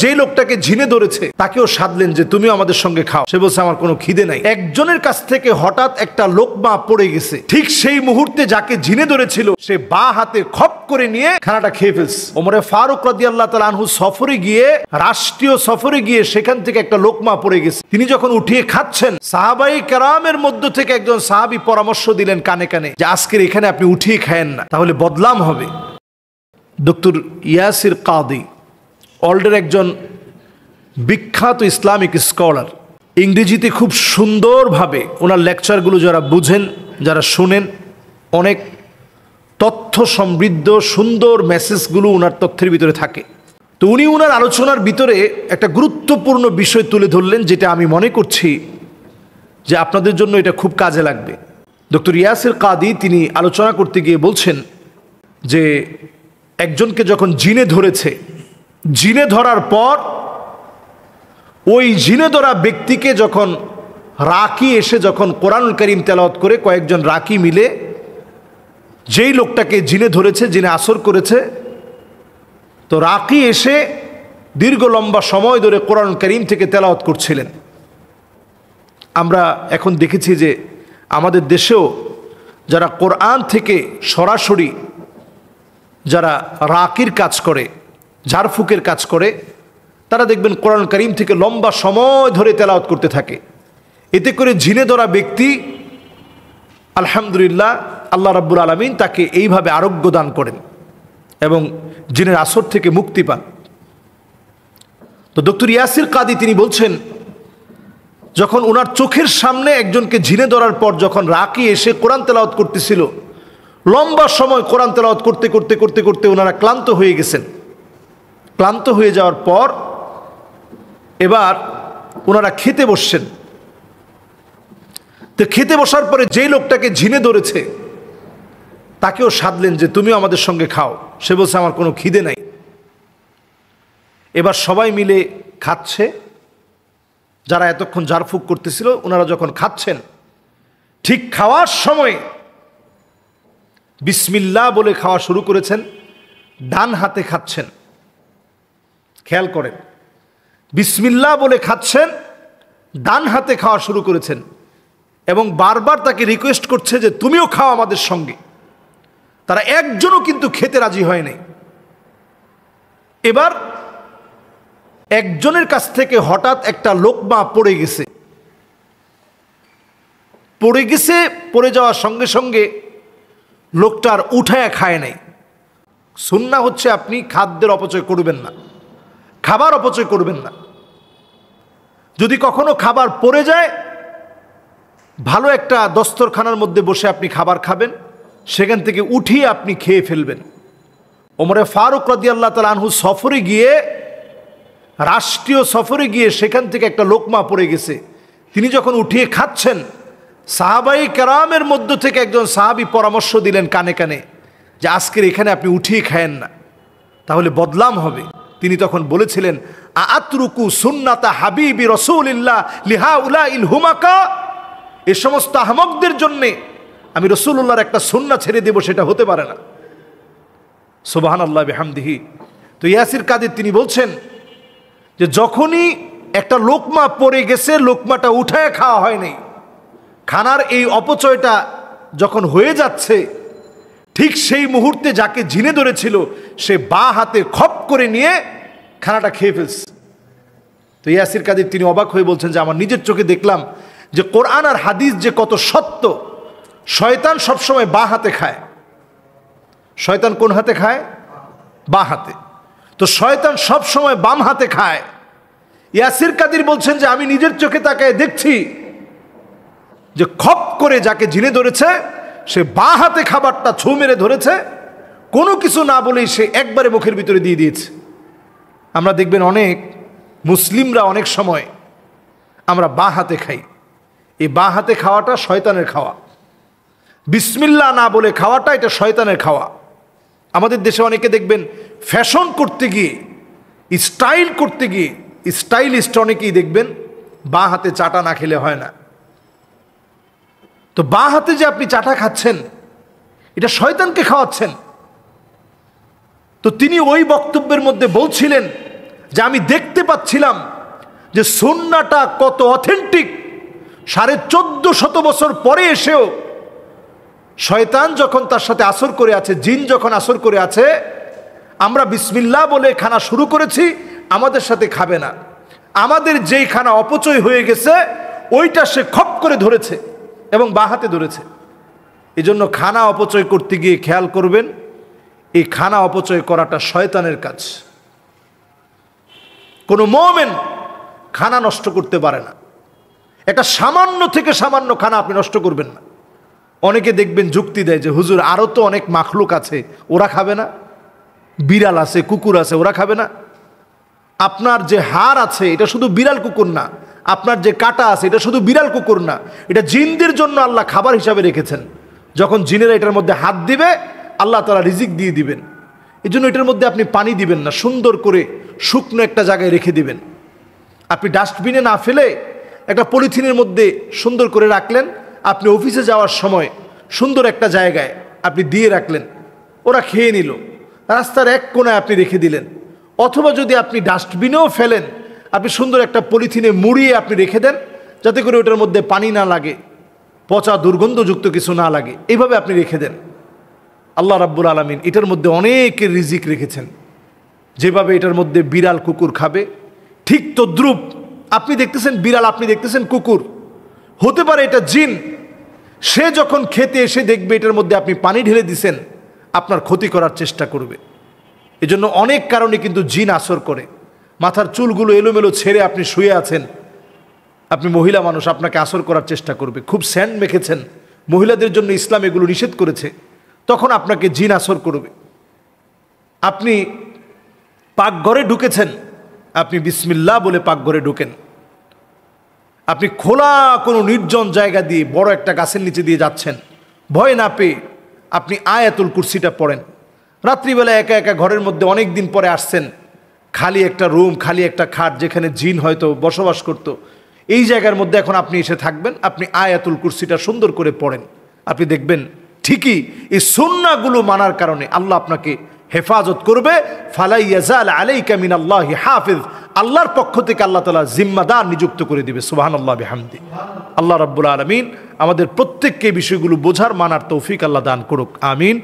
যেই লোকটাকে ঝিনে ধরেছে তাকেও সাধলেন যে তুমি আমাদের সঙ্গে খাও। সে বলছে আমার কোনো খিদে নাই। একজনের কাছ থেকে হঠাৎ একটা লোকমা পড়ে গেছে, ঠিক সেই মুহূর্তে যাকে ঝিনে ধরেছিল সে বা হাতে খপ করে নিয়ে খানাটা খেয়ে ফেলছে। ওমরে ফারুক রাদিয়াল্লাহু তাআলা আনহু সফরে গিয়ে, রাষ্ট্রীয় সফরে গিয়ে সেখান থেকে একটা লোকমা পড়ে গেছে। তিনি যখন উঠিয়ে খাচ্ছেন, সাহাবায়ে কেরামের মধ্য থেকে একজন সাহাবী পরামর্শ দিলেন কানে কানে যে আজকের এখানে আপনি উঠিয়ে খায়েন না, তাহলে বদলাম হবে। ডক্টর ইয়াসির কাদি ওয়ার্ল্ডের একজন বিখ্যাত ইসলামিক স্কলার, ইংরেজিতে খুব সুন্দরভাবে ওনার লেকচারগুলো যারা বুঝেন, যারা শুনেন, অনেক তথ্য সমৃদ্ধ সুন্দর মেসেজগুলো ওনার তথ্যের ভিতরে থাকে। তো উনি ওনার আলোচনার ভিতরে একটা গুরুত্বপূর্ণ বিষয় তুলে ধরলেন, যেটা আমি মনে করছি যে আপনাদের জন্য এটা খুব কাজে লাগবে। ডক্টর ইয়াসির কাদি তিনি আলোচনা করতে গিয়ে বলছেন যে একজনকে যখন জিনে ধরেছে, জিনে ধরার পর ওই জিনে ধরা ব্যক্তিকে যখন রাকি এসে যখন কোরআনুল কারীম তেলাওয়াত করে, কয়েকজন রাকি মিলে যেই লোকটাকে জিনে ধরেছে, জিনে আসর করেছে, তো রাকি এসে দীর্ঘ লম্বা সময় ধরে কোরআনুল কারীম থেকে তেলাওয়াত করছিলেন। আমরা এখন দেখেছি যে আমাদের দেশেও যারা কোরআন থেকে সরাসরি যারা রাকির কাজ করে, ঝাড়ফুকের কাজ করে, তারা দেখবেন কোরআন কারীম থেকে লম্বা সময় ধরে তেলাওয়াত করতে থাকে। এতে করে ঝিনে ধরা ব্যক্তি আলহামদুলিল্লাহ আল্লাহ রাব্বুল আলামিন তাকে এইভাবে আরোগ্য দান করেন এবং জিনের আসর থেকে মুক্তি পান। তো ডক্টর ইয়াসির কাদি তিনি বলছেন, যখন ওনার চোখের সামনে একজনকে ঝিনে ধরার পর যখন রাকি এসে কোরআন তেলাওয়াত করতেছিল, লম্বা সময় কোরআন তেলাওয়াত করতে করতে করতে করতে ওনারা ক্লান্ত হয়ে গেছেন। ক্লান্ত হয়ে যাওয়ার পর এবার ওনারা খেতে বসছেন। তো খেতে বসার পরে যেই লোকটাকে ঝিনে ধরেছে তাকেও সাধলেন যে তুমি আমাদের সঙ্গে খাও। সে বলছে আমার কোনো খিদে নাই। এবার সবাই মিলে খাচ্ছে, যারা এতক্ষণ ঝাড়ফুঁক করতেছিল ওনারা যখন খাচ্ছেন, ঠিক খাওয়ার সময় বিসমিল্লাহ বলে খাওয়া শুরু করেছেন, ডান হাতে খাচ্ছেন। খেয়াল করেন, বিসমিল্লাহ বলে খাচ্ছেন, ডান হাতে খাওয়া শুরু করেছেন এবং বারবার তাকে রিকোয়েস্ট করছে যে তুমিও খাও আমাদের সঙ্গে। তারা একজনও কিন্তু খেতে রাজি হয় নাই। এবার একজনের কাছ থেকে হঠাৎ একটা লোকমা পড়ে গেছে। পড়ে যাওয়ার সঙ্গে সঙ্গে লোকটার উঠায় খায় নাই। সুন্নাহ হচ্ছে আপনি খাদ্যের অপচয় করবেন না, খাবার অপচয় করবেন না। যদি কখনো খাবার পড়ে যায়, ভালো একটা দস্তরখানার মধ্যে বসে আপনি খাবার খাবেন, সেখান থেকে উঠিয়ে আপনি খেয়ে ফেলবেন। ওমরে ফারুক রাদিয়াল্লাহু তাআলা আনহু সফরে গিয়ে, রাষ্ট্রীয় সফরে গিয়ে সেখান থেকে একটা লোকমা পড়ে গেছে। তিনি যখন উঠিয়ে খাচ্ছেন, সাহাবায়ে কেরামের মধ্য থেকে একজন সাহাবী পরামর্শ দিলেন কানে কানে যে আজকের এখানে আপনি উঠিয়ে খায়েন না, তাহলে বদলাম হবে। তিনি তখন বলেছিলেন, আতরুকু সুন্নাতা হাবিবি রাসূলিল্লাহ লিহাউলাইল হুমাকা, এই সমস্ত আহমকদের জন্যে আমি রাসূলুল্লাহর একটা সুন্নাহ ছেড়ে দেব, সেটা হতে পারে না। সুবহানাল্লাহ বিহামদিহি। তো ইয়াসির কাদি তিনি বলছেন যে যখনই একটা লোকমা পড়ে গেছে, লোকমাটা উঠায় খাওয়া হয়নি, খানার এই অপচয়টা যখন হয়ে যাচ্ছে, ঠিক সেই মুহূর্তে যাকে ঝিনে ধরেছিল সে বা হাতে খপ করে নিয়ে খানাটা খেয়ে ফেলছে। তো ইয়াসির কাদির তিনি অবাক হয়ে বলছেন যে আমার নিজের চোখে দেখলাম যে কোরআন আর হাদিস যে কত সত্য। শয়তান সবসময় বা হাতে খায়। শয়তান কোন হাতে খায়? বা হাতে। তো শয়তান সবসময় বাম হাতে খায়। ইয়াসির কাদির বলছেন যে আমি নিজের চোখে তাকায় দেখছি যে খপ করে যাকে ঝিনে ধরেছে সে বা হাতে খাবারটা ছু মেরে ধরেছে, কোনো কিছু না বলেই সে একবারে মুখের ভিতরে দিয়ে দিয়েছে। আমরা দেখবেন অনেক মুসলিমরা অনেক সময় আমরা বা হাতে খাই। এই বা হাতে খাওয়াটা শয়তানের খাওয়া। বিসমিল্লাহ না বলে খাওয়াটা এটা শয়তানের খাওয়া। আমাদের দেশে অনেকে দেখবেন ফ্যাশন করতে গিয়ে, স্টাইল করতে গিয়ে, স্টাইলিস্ট অনেকেই দেখবেন বা হাতে চাটা না খেলে হয় না। তো বা হাতে যে আপনি চাটা খাচ্ছেন, এটা শয়তানকে খাওয়াচ্ছেন। তো তিনি ওই বক্তব্যের মধ্যে বলছিলেন যে আমি দেখতে পাচ্ছিলাম যে সুন্নাহটা কত অথেন্টিক। 1450 বছর পরে এসেও শয়তান যখন তার সাথে আসর করে আছে, জিন যখন আসর করে আছে, আমরা বিসমিল্লাহ বলে খানা শুরু করেছি, আমাদের সাথে খাবে না। আমাদের যেই খানা অপচয় হয়ে গেছে ওইটা সে খপ করে ধরেছে এবং বাঁ হাতে ধরেছে। এই জন্য খানা অপচয় করতে গিয়ে খেয়াল করবেন, এই খানা অপচয় করাটা শয়তানের কাজ। কোনো মুমিন খানা নষ্ট করতে পারে না। এটা সামান্য থেকে সামান্য খানা আপনি নষ্ট করবেন না। অনেকে দেখবেন যুক্তি দেয় যে হুজুর আরও তো অনেক মাখলুক আছে, ওরা খাবে না? বিড়াল আছে, কুকুর আছে, ওরা খাবে না? আপনার যে হাড় আছে এটা শুধু বিড়াল কুকুর না, আপনার যে কাটা আছে এটা শুধু বিড়াল কুকুর না, এটা জিনদের জন্য আল্লাহ খাবার হিসাবে রেখেছেন। যখন জিনেরা এটার মধ্যে হাত দিবে আল্লাহ তাআলা রিজিক দিয়ে দিবেন। এই জন্য এটার মধ্যে আপনি পানি দিবেন না, সুন্দর করে শুকনো একটা জায়গায় রেখে দিবেন। আপনি ডাস্টবিনে না ফেলে একটা পলিথিনের মধ্যে সুন্দর করে রাখলেন, আপনি অফিসে যাওয়ার সময় সুন্দর একটা জায়গায় আপনি দিয়ে রাখলেন, ওরা খেয়ে নিল, রাস্তার এক কোণায় আপনি রেখে দিলেন। অথবা যদি আপনি ডাস্টবিনেও ফেলেন, আপনি সুন্দর একটা পলিথিনে মুড়িয়ে আপনি রেখে দেন, যাতে করে ওটার মধ্যে পানি না লাগে, পচা দুর্গন্ধযুক্ত কিছু না লাগে, এইভাবে আপনি রেখে দেন। আল্লাহ রাব্বুল আলামিন এটার মধ্যে অনেকের রিজিক রেখেছেন। যেভাবে এটার মধ্যে বিড়াল কুকুর খাবে, ঠিক তদ্রূপ আপনি দেখতেছেন বিড়াল, আপনি দেখতেছেন কুকুর, হতে পারে এটা জিন। সে যখন খেতে এসে দেখবে এটার মধ্যে আপনি পানি ঢেলে দিছেন, আপনার ক্ষতি করার চেষ্টা করবে। এজন্য অনেক কারণে কিন্তু জিন আসর করে। মাথার চুলগুলো এলোমেলো ছেড়ে আপনি শুয়ে আছেন, আপনি মহিলা মানুষ, আপনাকে আসর করার চেষ্টা করবে। খুব স্যান্ড মেখেছেন, মহিলাদের জন্য ইসলাম এগুলো নিষেধ করেছে, তখন আপনাকে জিন আসর করবে। আপনি পাকঘরে ঢুকেছেন, আপনি বিসমিল্লাহ বলে পাকঘরে ঢুকেন। আপনি খোলা কোনো নির্জন জায়গা দিয়ে বড় একটা গাছের নিচে দিয়ে যাচ্ছেন, ভয় না পেয়ে আপনি আয়াতুল কুরসিটা পড়েন। রাত্রিবেলা একা একা ঘরের মধ্যে অনেক দিন পরে আসছেন, খালি একটা রুম, খালি একটা খাট, যেখানে জিন হয়তো বসবাস করত, এই জায়গার মধ্যে এখন আপনি এসে থাকবেন, আপনি আয়াতুল কুরসিটা সুন্দর করে পড়েন। আপনি দেখবেন ঠিকই এই সুন্নাহগুলো মানার কারণে আল্লাহ আপনাকে হেফাজত করবে। ফালা ইয়াজাল আলাইকা মিনাল্লাহি হাফিজ, আল্লাহর পক্ষ থেকে আল্লাহ তাআলা জিম্মাদার নিযুক্ত করে দিবে। সুবহানাল্লাহ বিহামদি। আল্লাহ রাব্বুল আলামিন আমাদের প্রত্যেককে বিষয়গুলো বোঝার, মানার তৌফিক আল্লাহ দান করুক। আমিন।